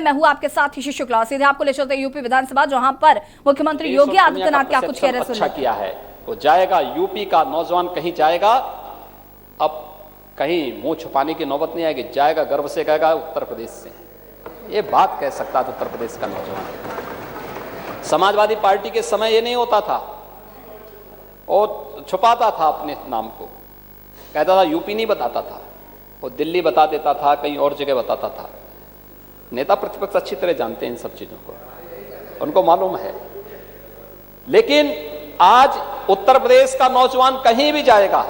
मैं हूं आपके साथ ही शुक्ला। सीधे आपको ले चलते यूपी विधानसभा, जहां पर मुख्यमंत्री योगी आदित्यनाथ क्या कुछ कह रहे हैं। अच्छा किया है वो जाएगा, यूपी का नौजवान कहीं जाएगा, अब कहीं मुंह छुपाने की नौबत नहीं आएगी, जाएगा गर्व से कहेगा उत्तर प्रदेश से, ये बात कह सकता था उत्तर प्रदेश का नौजवान। समाजवादी पार्टी के समय ये नहीं होता था, और छुपाता था अपने नाम को, कहता था यूपी नहीं बताता था, वो दिल्ली बता देता था, कहीं और जगह बताता था। नेता प्रतिपक्ष अच्छी तरह जानते हैं इन सब चीजों को, उनको मालूम है। लेकिन आज उत्तर प्रदेश का नौजवान कहीं भी जाएगा,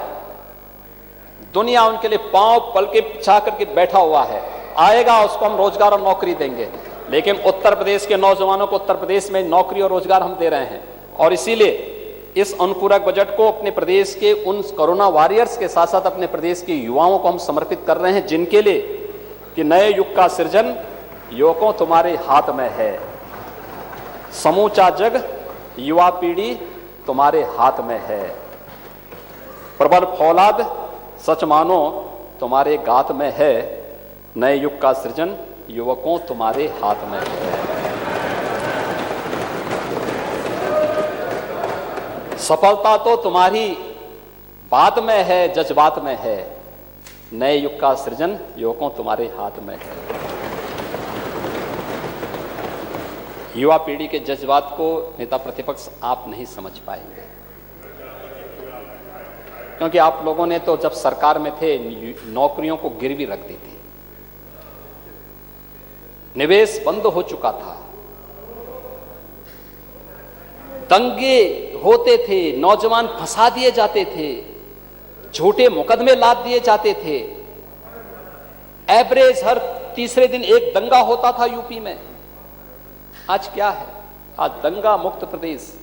दुनिया उनके लिए पांव पल के पिछा करके बैठा हुआ है, आएगा उसको हम रोजगार और नौकरी देंगे। लेकिन उत्तर प्रदेश के नौजवानों को उत्तर प्रदेश में नौकरी और रोजगार हम दे रहे हैं, और इसीलिए इस अनुपूरक बजट को अपने प्रदेश के उन कोरोना वॉरियर्स के साथ साथ अपने प्रदेश के युवाओं को हम समर्पित कर रहे हैं, जिनके लिए कि नए युग का सृजन युवकों तुम्हारे हाथ में है, समूचा जग युवा पीढ़ी तुम्हारे हाथ में है, प्रबल फौलाद सच मानो तुम्हारे गात में है, नए युग का सृजन युवकों तुम्हारे हाथ में है। सफलता तो तुम्हारी बात में है, जज्बात में है, नए युग का सृजन युवकों तुम्हारे हाथ में है। युवा पीढ़ी के जज्बात को नेता प्रतिपक्ष आप नहीं समझ पाएंगे, क्योंकि आप लोगों ने तो जब सरकार में थे नौकरियों को गिरवी रख दी थी, निवेश बंद हो चुका था, दंगे होते थे, नौजवान फंसा दिए जाते थे, झूठे मुकदमे लाद दिए जाते थे, एवरेज हर तीसरे दिन एक दंगा होता था यूपी में। आज क्या है? आज दंगा मुक्त प्रदेश।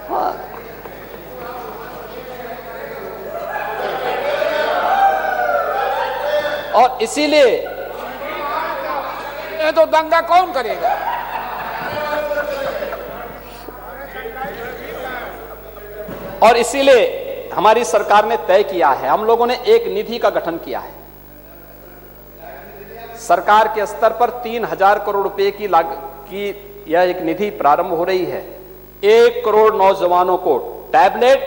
हाँ। और इसीलिए तो दंगा कौन करेगा? और इसीलिए हमारी सरकार ने तय किया है, हम लोगों ने एक निधि का गठन किया है। सरकार के स्तर पर 3,000 करोड़ रुपए की यह एक निधि प्रारंभ हो रही है। 1 करोड़ नौजवानों को टैबलेट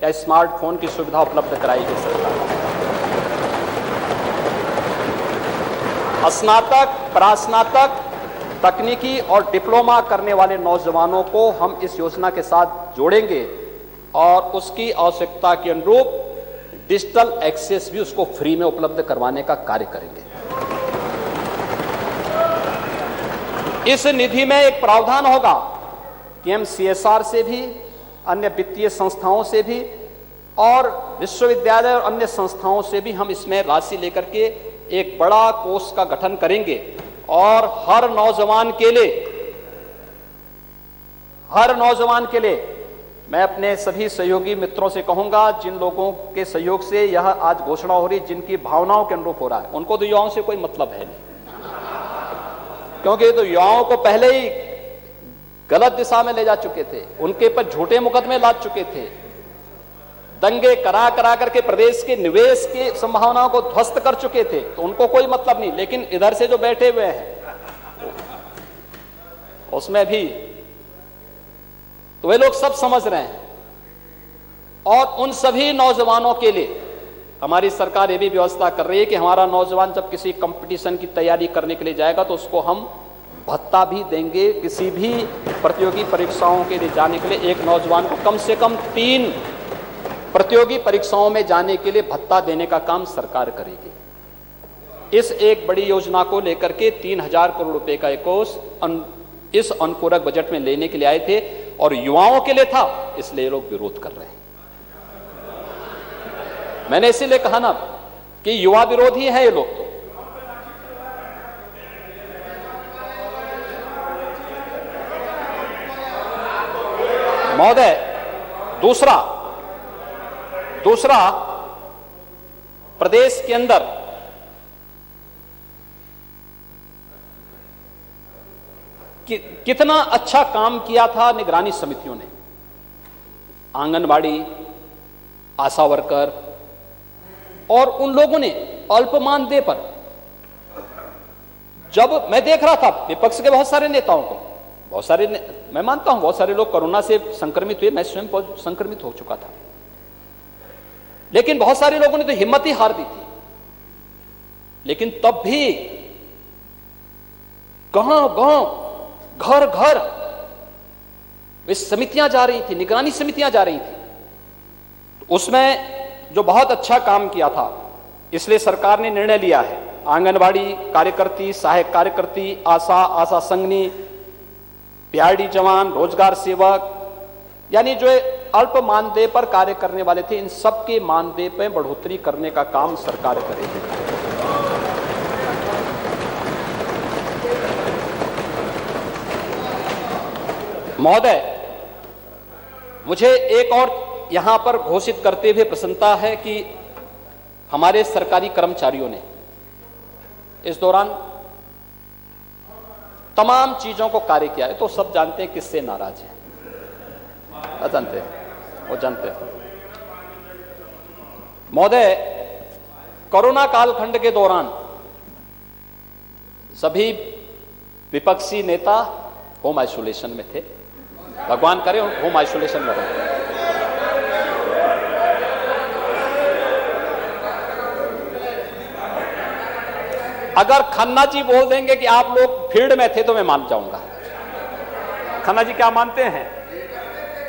या स्मार्टफोन की सुविधा उपलब्ध कराएगी सरकार। स्नातक, परास्नातक, तकनीकी और डिप्लोमा करने वाले नौजवानों को हम इस योजना के साथ जोड़ेंगे, और उसकी आवश्यकता के अनुरूप डिजिटल एक्सेस भी उसको फ्री में उपलब्ध करवाने का कार्य करेंगे। इस निधि में एक प्रावधान होगा कि हम CSR से भी, अन्य वित्तीय संस्थाओं से भी, और विश्वविद्यालय और अन्य संस्थाओं से भी हम इसमें राशि लेकर के एक बड़ा कोष का गठन करेंगे, और हर नौजवान के लिए मैं अपने सभी सहयोगी मित्रों से कहूंगा, जिन लोगों के सहयोग से यह आज घोषणा हो रही, जिनकी भावनाओं के अनुरूप हो रहा है, उनको तो युवाओं से कोई मतलब है नहीं, क्योंकि तो युवाओं को पहले ही गलत दिशा में ले जा चुके थे, उनके पर झूठे मुकदमे लाद चुके थे, दंगे करा करके प्रदेश के निवेश की संभावनाओं को ध्वस्त कर चुके थे, तो उनको कोई मतलब नहीं। लेकिन इधर से जो बैठे हुए हैं उसमें भी तो वे लोग सब समझ रहे हैं, और उन सभी नौजवानों के लिए हमारी सरकार ये भी व्यवस्था कर रही है कि हमारा नौजवान जब किसी कंपटीशन की तैयारी करने के लिए जाएगा तो उसको हम भत्ता भी देंगे। किसी भी प्रतियोगी परीक्षाओं के लिए जाने के लिए एक नौजवान को कम से कम 3 प्रतियोगी परीक्षाओं में जाने के लिए भत्ता देने का काम सरकार करेगी। इस एक बड़ी योजना को लेकर के 3,000 करोड़ रुपए का एक कोष इस अनुपूरक बजट में लेने के लिए आए थे, और युवाओं के लिए था, इसलिए लोग विरोध कर रहे हैं। मैंने इसीलिए कहा ना कि युवा विरोधी है ये लोग। तो महोदय, दूसरा प्रदेश के अंदर कितना अच्छा काम किया था निगरानी समितियों ने। आंगनबाड़ी, आशा वर्कर और उन लोगों ने अल्प मानदेय पर जब मैं देख रहा था विपक्ष के बहुत सारे नेताओं को, मैं मानता हूं बहुत सारे लोग कोरोना से संक्रमित हुए, मैं स्वयं संक्रमित हो चुका था, लेकिन बहुत सारे लोगों ने तो हिम्मत ही हार दी थी। लेकिन तब भी गांव-गांव, घर-घर वे समितियां जा रही थी, निगरानी समितियां जा रही थी। तो उसमें जो बहुत अच्छा काम किया था, इसलिए सरकार ने निर्णय लिया है, आंगनबाड़ी कार्यकर्ती, सहायक कार्यकर्ती, आशा संगनी, पीआरडी जवान, रोजगार सेवक, यानी जो अल्प मानदेय पर कार्य करने वाले थे, इन सबके मानदेय में बढ़ोतरी करने का काम सरकार करेगी। महोदय, मुझे एक और यहां पर घोषित करते हुए प्रसन्नता है कि हमारे सरकारी कर्मचारियों ने इस दौरान तमाम चीजों को कार्य किया है। तो सब जानते हैं किससे नाराज है, जानते हैं, वो जानते हैं। महोदय, कोरोना कालखंड के दौरान सभी विपक्षी नेता होम आइसोलेशन में थे, भगवान करे होम आइसोलेशन में रहे। अगर खन्ना जी बोल देंगे कि आप लोग फील्ड में थे तो मैं मान जाऊंगा। खन्ना जी क्या मानते हैं?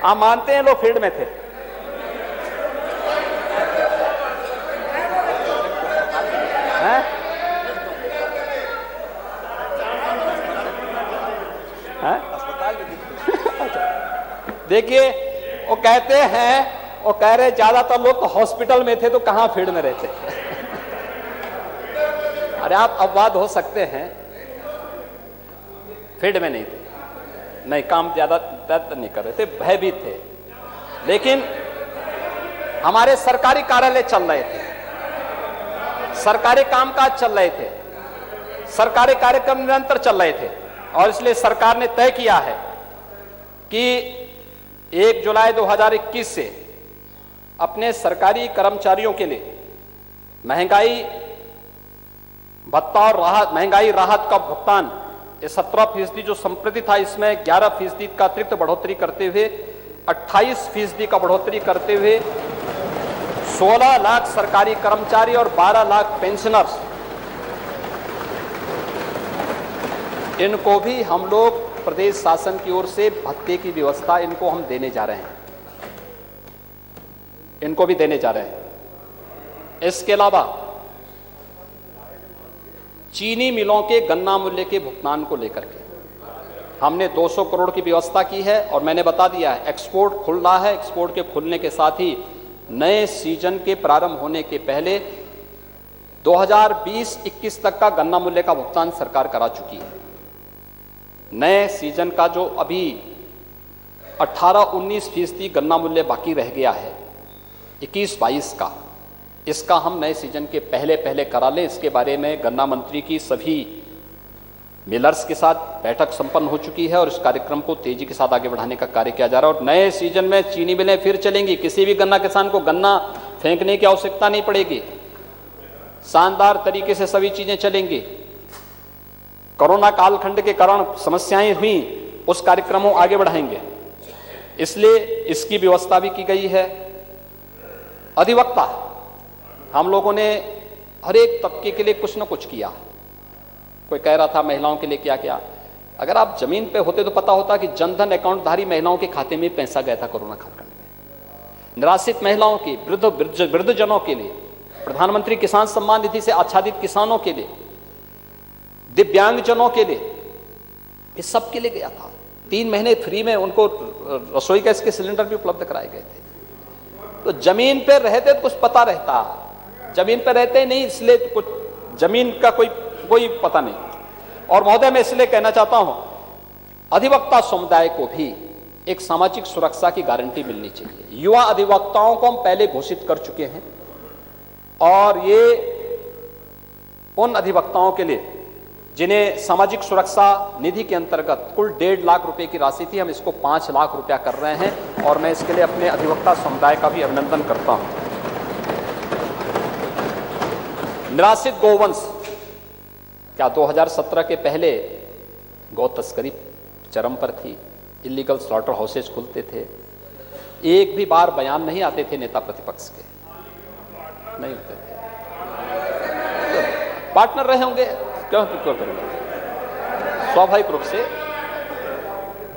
आप मानते हैं लोग फील्ड में थे? हैं? हैं? देखिए, वो कहते हैं, वो कह रहे ज्यादातर लोग तो हॉस्पिटल में थे, तो कहां फील्ड में रहते? अरे आप अपवाद हो सकते हैं, फील्ड में नहीं थे, नहीं काम ज्यादा नहीं कर रहे थे, भयभीत थे, लेकिन हमारे सरकारी कार्यालय चल रहे थे, सरकारी कामकाज चल रहे थे, सरकारी कार्यक्रम निरंतर चल रहे थे, और इसलिए सरकार ने तय किया है कि 1 जुलाई 2021 से अपने सरकारी कर्मचारियों के लिए महंगाई भत्ता और महंगाई राहत का भुगतान, ये 17% जो संप्रति था, इसमें 11% का अतिरिक्त बढ़ोतरी करते हुए 28% का बढ़ोतरी करते हुए 16 लाख सरकारी कर्मचारी और 12 लाख पेंशनर्स, इनको भी हम लोग प्रदेश शासन की ओर से भत्ते की व्यवस्था इनको हम देने जा रहे हैं, इनको भी देने जा रहे हैं। इसके अलावा चीनी मिलों के गन्ना मूल्य के भुगतान को लेकर के हमने 200 करोड़ की व्यवस्था की है, और मैंने बता दिया है एक्सपोर्ट खुल रहा है। एक्सपोर्ट के खुलने के साथ ही नए सीजन के प्रारंभ होने के पहले 2020-21 तक का गन्ना मूल्य का भुगतान सरकार करा चुकी है। नए सीजन का जो अभी 18-19% गन्ना मूल्य बाकी रह गया है 21-22 का, इसका हम नए सीजन के पहले करा लें। इसके बारे में गन्ना मंत्री की सभी मिलर्स के साथ बैठक संपन्न हो चुकी है, और इस कार्यक्रम को तेजी के साथ आगे बढ़ाने का कार्य किया जा रहा है। और नए सीजन में चीनी मिलें फिर चलेंगी, किसी भी गन्ना किसान को गन्ना फेंकने की आवश्यकता नहीं पड़ेगी, शानदार तरीके से सभी चीजें चलेंगी। कोरोना कालखंड के कारण समस्याएं हुई, उस कार्यक्रम को आगे बढ़ाएंगे, इसलिए इसकी व्यवस्था भी की गई है। अधिवक्ता, हम लोगों ने हर एक तबके के लिए कुछ न कुछ किया। कोई कह रहा था महिलाओं के लिए क्या किया, अगर आप जमीन पे होते तो पता होता कि जनधन अकाउंटधारी महिलाओं के खाते में पैसा गया था कोरोना कालखंड में। निराश्रित महिलाओं की, वृद्धजनों के लिए, प्रधानमंत्री किसान सम्मान निधि से आच्छादित किसानों के लिए, दिव्यांगजनों के लिए, इस सब के लिए गया था। 3 महीने फ्री में उनको रसोई गैस के सिलेंडर भी उपलब्ध कराए गए थे। तो जमीन पर रहते तो कुछ पता रहता, जमीन पर रहते नहीं, इसलिए तो कुछ जमीन का कोई पता नहीं। और महोदय, मैं इसलिए कहना चाहता हूं, अधिवक्ता समुदाय को भी एक सामाजिक सुरक्षा की गारंटी मिलनी चाहिए। युवा अधिवक्ताओं को हम पहले घोषित कर चुके हैं, और ये उन अधिवक्ताओं के लिए जिन्हें सामाजिक सुरक्षा निधि के अंतर्गत कुल 1.5 लाख रुपए की राशि थी, हम इसको 5 लाख रुपया कर रहे हैं, और मैं इसके लिए अपने अधिवक्ता समुदाय का भी अभिनंदन करता हूं। निराश्रित गौवंश, क्या 2017 के पहले गौ तस्करी चरम पर थी, इलीगल स्लॉटर हाउसेज खुलते थे, एक भी बार बयान नहीं आते थे नेता प्रतिपक्ष के, नहीं होते थे। पार्टनर रहे होंगे, क्यों करेंगे? स्वाभाविक रूप से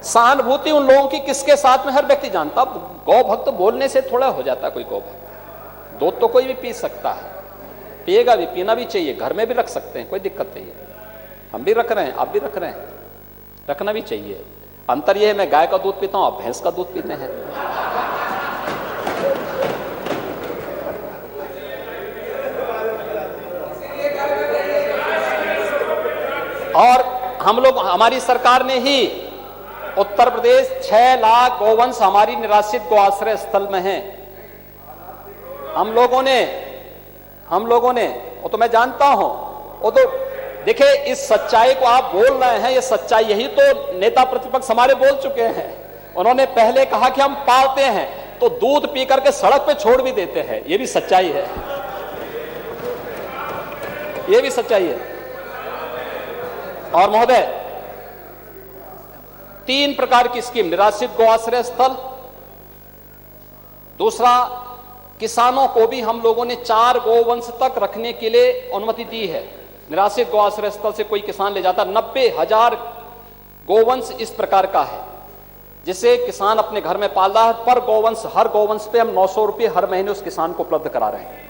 सहानुभूति उन लोगों की किसके साथ में हर व्यक्ति जानता। गौ भक्त बोलने से थोड़ा हो जाता कोई गौ भक्त। दूध तो कोई भी पी सकता है, पिएगा भी, पीना भी चाहिए, घर में भी रख सकते हैं, कोई दिक्कत नहीं है। हम भी रख रहे हैं, आप भी रख रहे हैं, रखना भी चाहिए। अंतर यह है मैं गाय का दूध पीता हूं, आप भैंस का दूध पीते हैं। और हम लोग, हमारी सरकार ने ही उत्तर प्रदेश 6 लाख गौवंश हमारी निराश्रित गौ आश्रय स्थल में हैं। हम लोगों ने वो तो मैं जानता हूं, वो तो देखिए, इस सच्चाई को आप बोल रहे हैं, ये सच्चाई यही तो नेता प्रतिपक्ष हमारे बोल चुके हैं। उन्होंने पहले कहा कि हम पालते हैं तो दूध पी करके सड़क पे छोड़ भी देते हैं, ये भी सच्चाई है, ये भी सच्चाई है। और महोदय, 3 प्रकार की स्कीम, निराश्रित गौ आश्रय स्थल, दूसरा किसानों को भी हम लोगों ने 4 गौवंश तक रखने के लिए अनुमति दी है। निराश्रित गौ आश्रय स्थल से कोई किसान ले जाता, 90,000 गौवंश इस प्रकार का है जिसे किसान अपने घर में पाल रहा है। पर गौवंश, हर गौवंश पे हम 900 रुपये हर महीने उस किसान को उपलब्ध करा रहे हैं।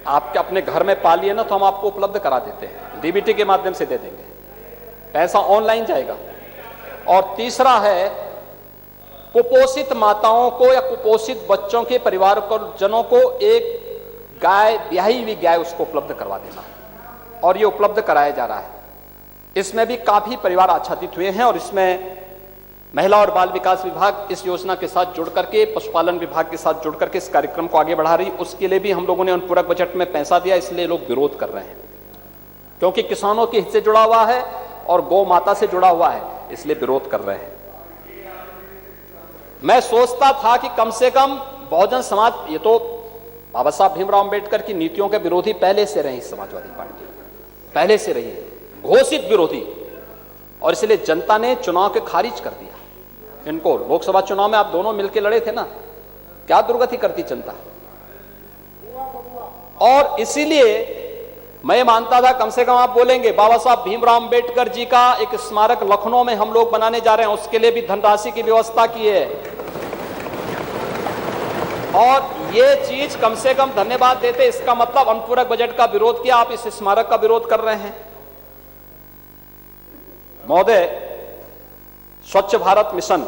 आपके अपने घर में पालिए ना, तो हम आपको उपलब्ध करा देते हैं, डीबीटी के माध्यम से दे देंगे, पैसा ऑनलाइन जाएगा। और तीसरा है कुपोषित माताओं को या कुपोषित बच्चों के परिवार जनों को एक गाय, ब्याही हुई गाय उसको उपलब्ध करवा देना, और ये उपलब्ध कराया जा रहा है। इसमें भी काफी परिवार आच्छादित हुए हैं, और इसमें महिला और बाल विकास विभाग इस योजना के साथ जुड़ करके, पशुपालन विभाग के साथ जुड़ करके इस कार्यक्रम को आगे बढ़ा रही। उसके लिए भी हम लोगों ने अनुपूरक बजट में पैसा दिया, इसलिए लोग विरोध कर रहे हैं, क्योंकि किसानों के हित से जुड़ा हुआ है और गौ माता से जुड़ा हुआ है, इसलिए विरोध कर रहे हैं। मैं सोचता था कि कम से कम बहुजन समाज, ये तो बाबा साहब भीमराव अंबेडकर की नीतियों के विरोधी पहले से रही, समाजवादी पार्टी पहले से रही, घोषित विरोधी, और इसलिए जनता ने चुनाव के खारिज कर दिया इनको। लोकसभा चुनाव में आप दोनों मिलकर लड़े थे ना, क्या दुर्गति करती जनता। और इसीलिए मैं मानता था कम से कम आप बोलेंगे बाबा साहब भीमराव अंबेडकर जी का एक स्मारक लखनऊ में हम लोग बनाने जा रहे हैं, उसके लिए भी धनराशि की व्यवस्था की है। और ये चीज कम से कम धन्यवाद देते, इसका मतलब अनुपूरक बजट का विरोध किया, आप इस स्मारक का विरोध कर रहे हैं। महोदय, स्वच्छ भारत मिशन,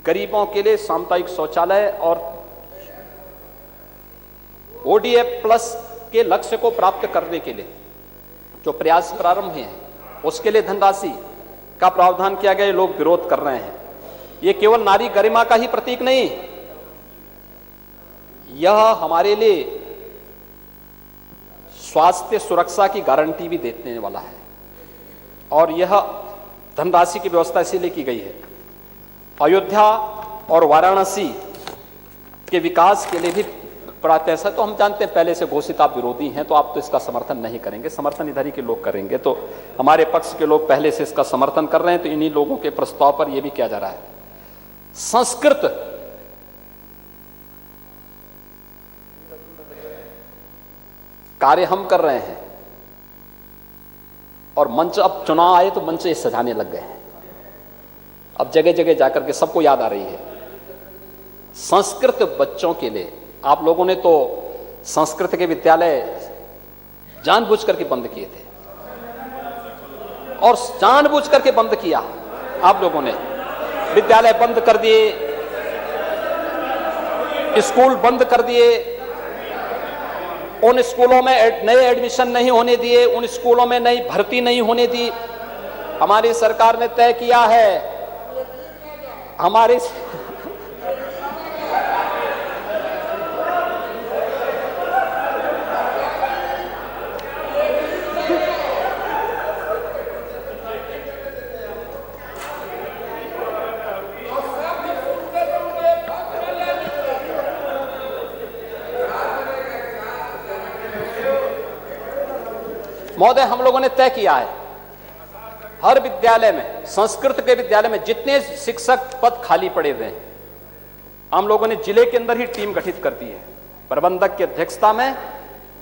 गरीबों के लिए सामुदायिक शौचालय और ओडीएफ प्लस के लक्ष्य को प्राप्त करने के लिए जो प्रयास प्रारंभ हुए हैं, उसके लिए धनराशि का प्रावधान किया गया, लोग विरोध कर रहे हैं। ये केवल नारी गरिमा का ही प्रतीक नहीं, यह हमारे लिए स्वास्थ्य सुरक्षा की गारंटी भी देने वाला है। और यह धनराशि की व्यवस्था इसीलिए की गई है। अयोध्या और वाराणसी के विकास के लिए भी पैसा, तो हम जानते हैं पहले से घोषित आप विरोधी हैं, तो आप तो इसका समर्थन नहीं करेंगे, समर्थन इधर ही के लोग करेंगे। तो हमारे पक्ष के लोग पहले से इसका समर्थन कर रहे हैं, तो इन्हीं लोगों के प्रस्ताव पर यह भी किया जा रहा है। संस्कृत कार्य हम कर रहे हैं, और मंच, अब चुनाव आए तो मंच ये सजाने लग गए हैं, अब जगह जगह जाकर के सबको याद आ रही है। संस्कृत बच्चों के लिए आप लोगों ने तो संस्कृत के विद्यालय जानबूझ करके बंद किए थे, और जानबूझ करके बंद किया आप लोगों ने, विद्यालय बंद कर दिए, स्कूल बंद कर दिए, उन स्कूलों में नए एडमिशन नहीं होने दिए, उन स्कूलों में नई भर्ती नहीं होने दी। हमारी सरकार ने तय किया है, हमारी महोदय, हम लोगों ने तय किया है हर विद्यालय में, संस्कृत के विद्यालय में जितने शिक्षक पद खाली पड़े हुए हैं, हम लोगों ने जिले के अंदर ही टीम गठित कर दी है। प्रबंधक की अध्यक्षता में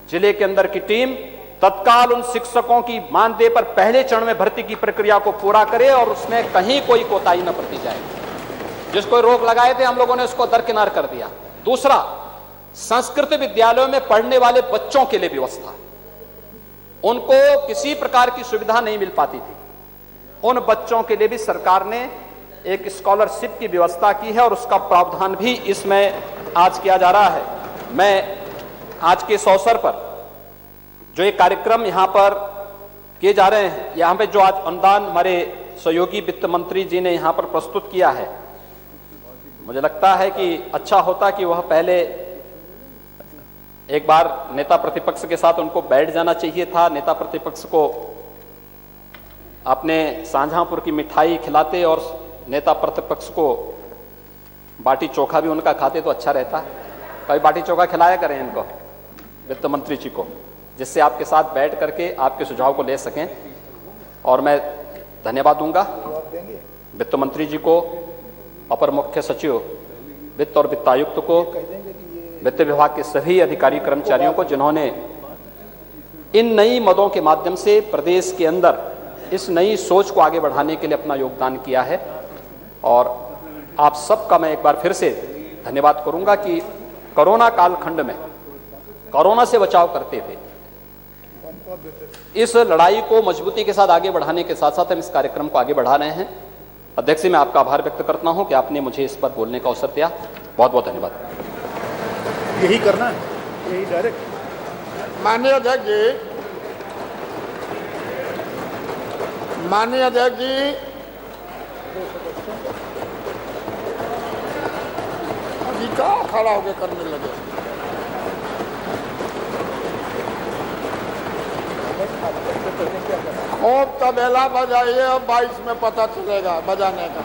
जिले के अंदर की टीम तत्काल उन शिक्षकों की मानदेय पर पहले चरण में भर्ती की प्रक्रिया को पूरा करे और उसमें कहीं कोई कोताही न बरती जाए। जिसको रोक लगाए थे हम लोगों ने उसको दरकिनार कर दिया। दूसरा, संस्कृत विद्यालयों में पढ़ने वाले बच्चों के लिए व्यवस्था, उनको किसी प्रकार की सुविधा नहीं मिल पाती थी, उन बच्चों के लिए भी सरकार ने एक स्कॉलरशिप की व्यवस्था की है और उसका प्रावधान भी इसमें आज किया जा रहा है। मैं आज के इस अवसर पर जो एक कार्यक्रम यहां पर किए जा रहे हैं, यहां पे जो आज अनुदान हमारे सहयोगी वित्त मंत्री जी ने यहां पर प्रस्तुत किया है, मुझे लगता है कि अच्छा होता कि वह पहले एक बार नेता प्रतिपक्ष के साथ उनको बैठ जाना चाहिए था, नेता प्रतिपक्ष को अपने शाहजहांपुर की मिठाई खिलाते और नेता प्रतिपक्ष को बाटी चोखा भी उनका खाते तो अच्छा रहता है। कभी बाटी चोखा खिलाया करें इनको, वित्त मंत्री जी को, जिससे आपके साथ बैठ करके आपके सुझाव को ले सकें। और मैं धन्यवाद दूंगा वित्त मंत्री जी को, अपर मुख्य सचिव वित्त और वित्तायुक्त को, वित्त विभाग के सभी अधिकारी कर्मचारियों को, जिन्होंने इन नई मदों के माध्यम से प्रदेश के अंदर इस नई सोच को आगे बढ़ाने के लिए अपना योगदान किया है। और आप सबका मैं एक बार फिर से धन्यवाद करूंगा कि कोरोना कालखंड में कोरोना से बचाव करते थे, इस लड़ाई को मजबूती के साथ आगे बढ़ाने के साथ साथ हम इस कार्यक्रम को आगे बढ़ा रहे हैं। अध्यक्ष जी, मैं आपका आभार व्यक्त करता हूं कि आपने मुझे इस पर बोलने का अवसर दिया। बहुत बहुत धन्यवाद। यही करना है, यही डायरेक्ट। माननीय अध्यक्ष जी, माननीय अध्यक्ष जी, अभी कहाँ खड़ा होकर करने लगे? खूब तबेला बजाइए, अब 22 में पता चलेगा बजाने का।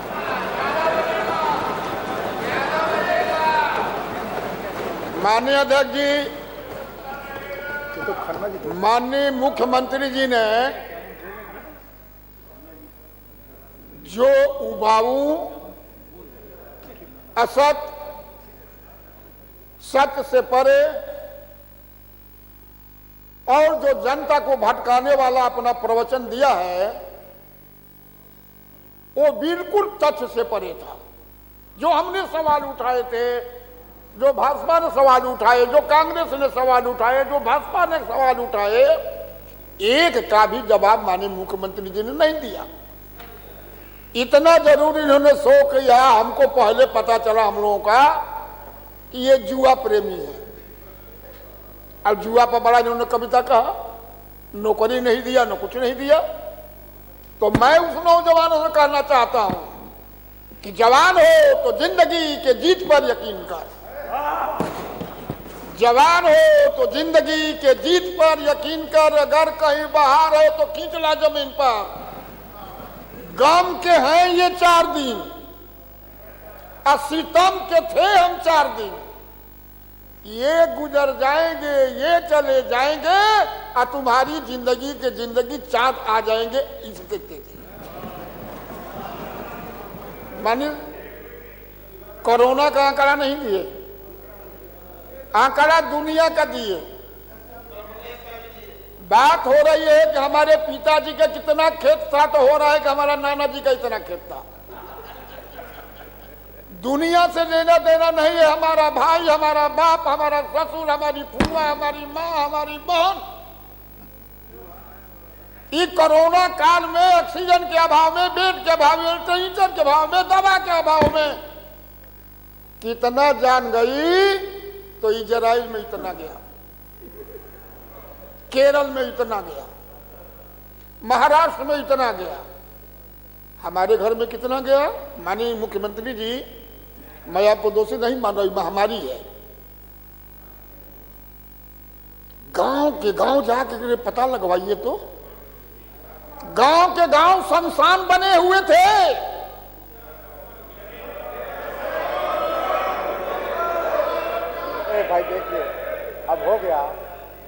माननीय अध्यक्ष जी, माननीय मुख्यमंत्री जी ने जो उबाऊ, असत, सत्य से परे और जो जनता को भटकाने वाला अपना प्रवचन दिया है, वो बिल्कुल तथ्य से परे था। जो हमने सवाल उठाए थे, जो भाजपा ने सवाल उठाए, जो कांग्रेस ने सवाल उठाए, जो भाजपा ने सवाल उठाए, एक का भी जवाब माननीय मुख्यमंत्री जी ने नहीं दिया। इतना जरूर इन्होंने शो किया, हमको पहले पता चला हम लोगों का कि ये जुआ प्रेमी है। अब जुआ पर बड़ा इन्होंने कविता कहा, नौकरी नहीं दिया, न कुछ नहीं दिया। तो मैं उस नौजवानों से कहना चाहता हूं कि जवान हो तो जिंदगी के जीत पर यकीन कर, जवान हो तो जिंदगी के जीत पर यकीन कर। अगर कहीं बाहर हो तो खींच ला जमीन पर। गम के हैं ये 4 दिन, सितम के थे हम 4 दिन। ये गुजर जाएंगे, ये चले जाएंगे, और तुम्हारी जिंदगी के जिंदगी चाँद आ जाएंगे। इस देखते थे मानी कोरोना का आंकड़ा नहीं दिए, आंकड़ा दुनिया का दिए। बात हो रही है कि हमारे पिताजी का कितना खेत था, तो हो रहा है कि हमारा नाना जी का इतना खेत था। दुनिया से लेना देना नहीं है। हमारा भाई, हमारा बाप, हमारा ससुर, हमारी फूफा, हमारी माँ, हमारी बहन, इस कोरोना काल में ऑक्सीजन के अभाव में, बेड के अभाव में, वेंटिलेटर के अभाव में, दवा के अभाव में कितना जान गई। तो इजराइल में इतना गया, केरल में इतना गया, महाराष्ट्र में इतना गया, हमारे घर में कितना गया? माननीय मुख्यमंत्री जी, मैं आपको दोषी नहीं मान रही, महामारी है। गांव के गांव जाके पता लगवाइए तो गांव के गांव शमशान बने हुए थे। भाई देखिए, अब हो गया।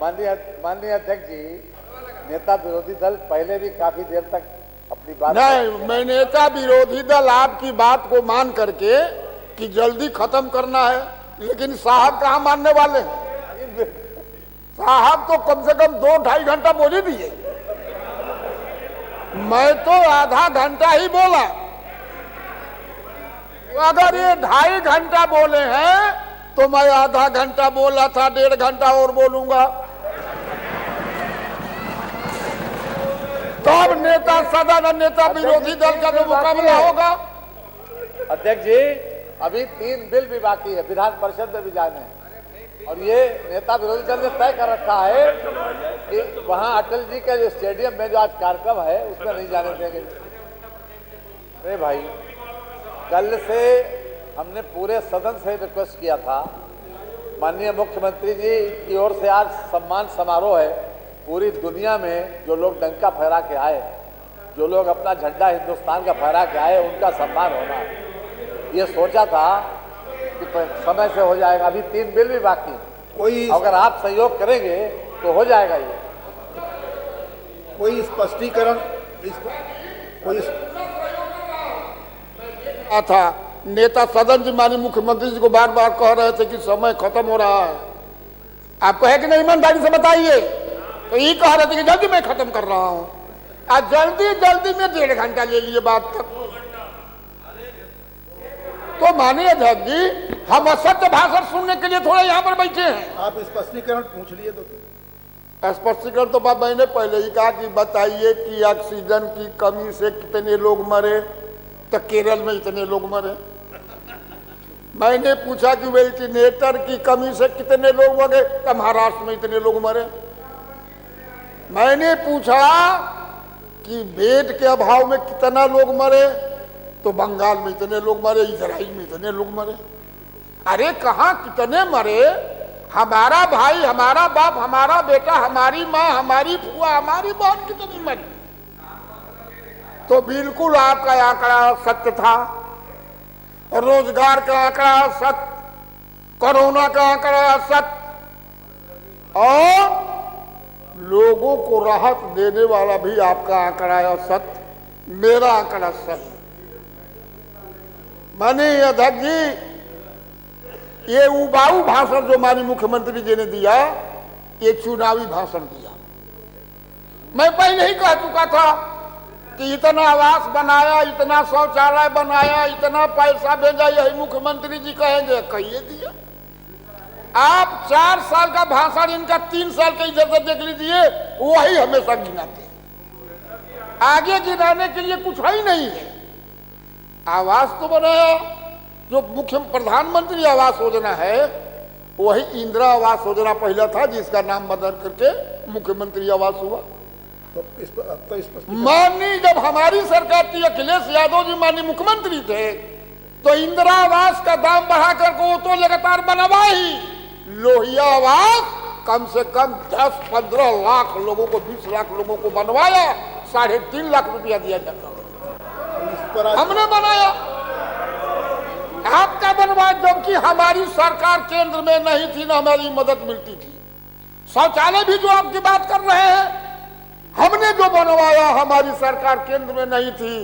माननीय अध्यक्ष जी, नेता विरोधी दल पहले भी काफी देर तक अपनी बात नहीं, मैं नेता विरोधी दल आपकी बात को मान करके कि जल्दी खत्म करना है, लेकिन साहब कहाँ मानने वाले हैं? साहब तो कम से कम 2-2.5 घंटा बोल ही दिए। मैं तो आधा घंटा ही बोला। अगर ये 2.5 घंटा बोले हैं तो मैं आधा घंटा बोला था, 1.5 घंटा और बोलूंगा। तब नेता सदन और नेता विरोधी दल का जो मुकाबला होगा। अध्यक्ष जी, अभी 3 बिल भी बाकी है, विधान परिषद में भी जाने हैं, और ये नेता विरोधी दल ने तय कर रखा है कि वहां अटल जी के जो स्टेडियम में जो आज कार्यक्रम है उसमें नहीं जाने देंगे। अरे भाई, कल से हमने पूरे सदन से रिक्वेस्ट किया था, माननीय मुख्यमंत्री जी की ओर से आज सम्मान समारोह है। पूरी दुनिया में जो लोग डंका फहरा के आए, जो लोग अपना झंडा हिंदुस्तान का फहरा के आए, उनका सम्मान होना, ये सोचा था कि समय से हो जाएगा। अभी 3 बिल भी बाकी, कोई अगर आप सहयोग करेंगे तो हो जाएगा ये। कोई स्पष्टीकरण था नेता सदन जी माननीय मुख्यमंत्री जी को बार बार कह रहे थे कि समय खत्म हो रहा है। आप कहे कि नहीं, ईमानदारी से बताइए। तो ये कह रहे थे कि जल्दी मैं खत्म कर रहा हूं। आज जल्दी जल्दी में 1.5 घंटा ले लिए बात तक। तो माननीय अध्यक्ष जी, हम असत्य भाषण सुनने के लिए थोड़ा यहाँ पर बैठे हैं। आप स्पष्टीकरण पूछ लिए तो स्पष्टीकरण तो मैंने पहले ही कहा कि बताइए कि ऑक्सीजन की कमी से कितने लोग मरे, तो केरल में इतने लोग मरे। मैंने पूछा कि वेंटिलेटर की कमी से कितने लोग मरे, तो महाराष्ट्र में इतने लोग मरे। मैंने पूछा कि बेड के अभाव में कितना लोग मरे, तो बंगाल में इतने लोग मरे, इजराइल में इतने लोग मरे। अरे कहाँ कितने मरे? हमारा भाई, हमारा बाप, हमारा बेटा, हमारी माँ, हमारी फुआ, हमारी बहन कितनी मरी। तो बिल्कुल आपका आंकड़ा सत्य था। रोजगार का आंकड़ा सत्य, कोरोना का आंकड़ा सत्य, और लोगों को राहत देने वाला भी आपका आंकड़ा है सत्य, मेरा आंकड़ा सत्य। माननीय अध्यक्ष जी, ये उबाऊ भाषण जो माननीय मुख्यमंत्री जी ने दिया, ये चुनावी भाषण दिया। मैं पहले ही कह चुका था कि इतना आवास बनाया, इतना शौचालय बनाया, इतना पैसा भेजा, यही मुख्यमंत्री जी कहेंगे, कहिए दिया। आप 4 साल का भाषण इनका 3 साल के इधर से देख लीजिए, वही हमेशा गिनाते हैं। आगे गिनाने के लिए कुछ ही नहीं है। आवास तो बनाया, जो मुख्य प्रधानमंत्री आवास योजना है वही इंदिरा आवास योजना पहला था, जिसका नाम बदल करके मुख्यमंत्री आवास हुआ। माननीय जब हमारी सरकार थी, अखिलेश यादव जी माननीय मुख्यमंत्री थे, तो इंदिरा आवास का दाम बढ़ा करके वो तो लगातार बनवा ही। लोहिया आवास कम से कम 10-15 लाख लोगों को, 20 लाख लोगों को बनवाया, 3.5 लाख रुपया दिया जाता। हमने बनाया, आपका बनवाया, जबकि हमारी सरकार केंद्र में नहीं थी, ना हमारी मदद मिलती थी। शौचालय भी जो आपकी बात कर रहे हैं, हमने जो बनवाया, हमारी सरकार केंद्र में नहीं थी।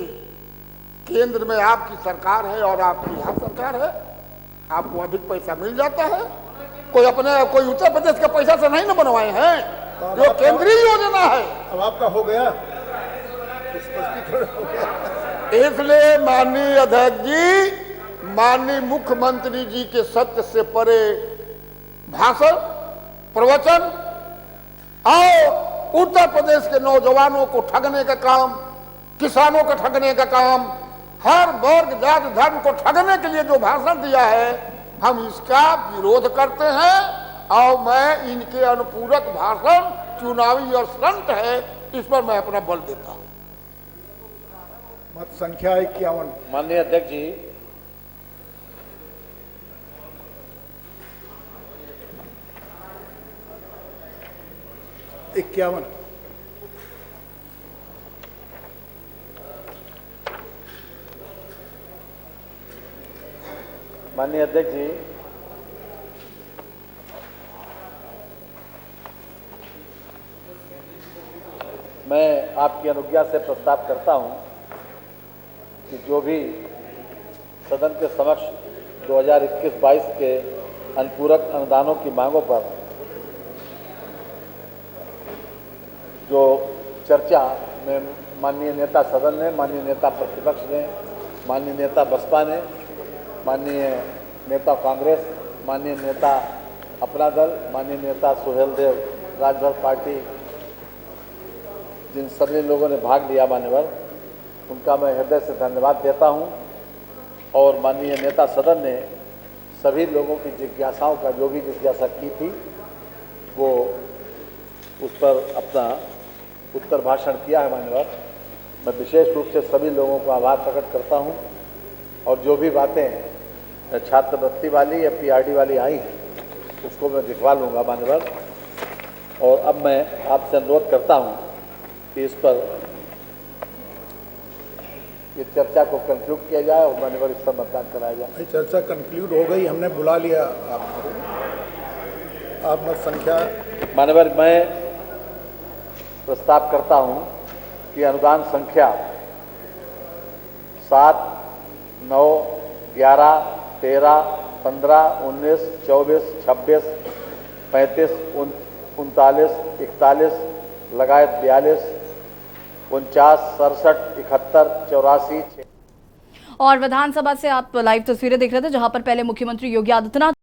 केंद्र में आपकी सरकार है और आपकी यहाँ सरकार है, आपको अधिक पैसा मिल जाता है। कोई कोई उत्तर प्रदेश के पैसा से नहीं ना बनवाए हैं, जो केंद्रीय योजना है। अब आपका हो गया, इसलिए माननीय अध्यक्ष जी, माननीय मुख्यमंत्री जी के सत्य से परे भाषण, प्रवचन और उत्तर प्रदेश के नौजवानों को ठगने का काम, किसानों को ठगने का काम, हर वर्ग जाति धर्म को ठगने के लिए जो भाषण दिया है, हम इसका विरोध करते हैं। और मैं इनके अनुपूरक भाषण चुनावी और स्टंट है, इस पर मैं अपना बल देता हूं। मत संख्या 51। माननीय अध्यक्ष जी, इक्यावन। माननीय अध्यक्ष जी, मैं आपकी अनुज्ञा से प्रस्ताव करता हूं कि जो भी सदन के समक्ष 2021-22 के अनुपूरक अनुदानों की मांगों पर जो चर्चा में माननीय नेता सदन ने, माननीय नेता प्रतिपक्ष ने, माननीय नेता बसपा ने, माननीय नेता कांग्रेस, माननीय नेता अपना दल, माननीय नेता सुहेल देव राजभर पार्टी, जिन सभी लोगों ने भाग लिया मान्यवर, उनका मैं हृदय से धन्यवाद देता हूं। और माननीय नेता सदन ने सभी लोगों की जिज्ञासाओं का जो भी जिज्ञासा की थी वो उस पर अपना उत्तर भाषण किया है मान्यवर। मैं विशेष रूप से सभी लोगों का आभार प्रकट करता हूं। और जो भी बातें छात्रवृत्ति वाली या पीआरडी वाली आई हैं उसको मैं दिखवा लूँगा मान्यवर। और अब मैं आपसे अनुरोध करता हूं कि इस पर ये चर्चा को कंक्लूड किया जाए और मान्यवर इस पर मतदान कराया जाए। भाई चर्चा कंक्लूड हो गई, हमने बुला लिया आपको। आप मत संख्या मान्यवर मैं प्रस्ताव करता हूं कि अनुदान संख्या 7, 9, 11, 13, 15, 19, 24, 26, 35, 39, 41 लगायत 42, 49, 67, 71, 84, 6। और विधानसभा से आप लाइव तस्वीरें देख रहे थे जहां पर पहले मुख्यमंत्री योगी आदित्यनाथ